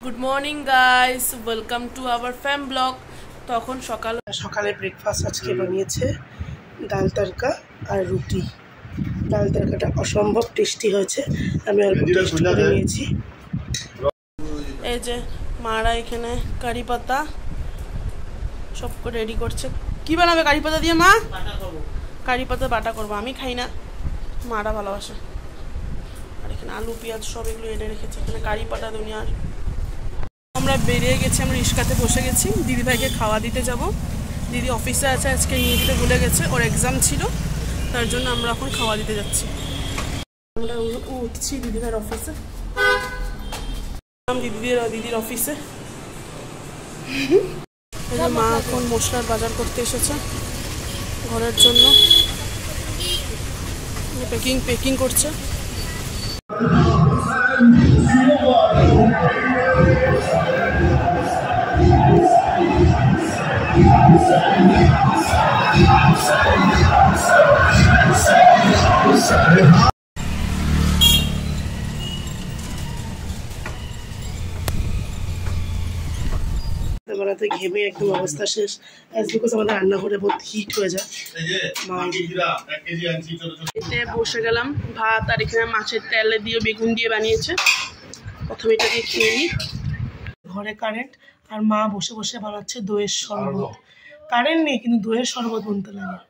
Good morning guys, welcome to our fam vlog. তখন সকালে breakfast আজকে বানিয়েছে ডাল তড়কা আর রুটি। ডাল তড়কাটা অসম্ভব টেস্টি হয়েছে, আমি অল্প টেস্ট করে নিয়েছি। এই যে মারা এখানে কারি পাতা সব রেডি করছে। কি বানাবে কারি পাতা দিয়ে? মা কারি পাতা বাটা করবো, আমি খাই না, মারা ভালোবাসে। আর এখানে আলু পেঁয়াজ সব এগুলো এনে রেখেছে। এখানে কারি পাতা দুনিয়ার। আমরা বেরিয়ে গেছি, আমরা রিক্সাতে বসে গেছি, দিদিভাইকে খাওয়া দিতে যাব। দিদি অফিসে আছে, আজকে নিয়ে দিতে ভুলে গেছে, ওর এক্সাম ছিল, তার জন্য আমরা এখন খাওয়া দিতে যাচ্ছি। আমরা উঠছি দিদিভাইয়ের অফিসে, দিদির অফিসে। মা এখন মশলার বাজার করতে এসেছে ঘরের জন্য, প্যাকিং করছে। বানাতে ঘেমে একদম অবস্থা শেষ, বিকজ আমাদের রান্নাঘরে বহুত হিট হয়ে যায়। বসে গেলাম, ভাত আর এখানে মাছের তেল দিয়ে বেগুন দিয়ে বানিয়েছে। প্রথমে এটা দিয়ে খেয়ে নিই। ঘরে কারেন্ট, আর মা বসে বসে বানাচ্ছে দইয়ের শরবত। কারেন্ট নেই কিন্তু দইয়ের শরবত বলতে লাগে।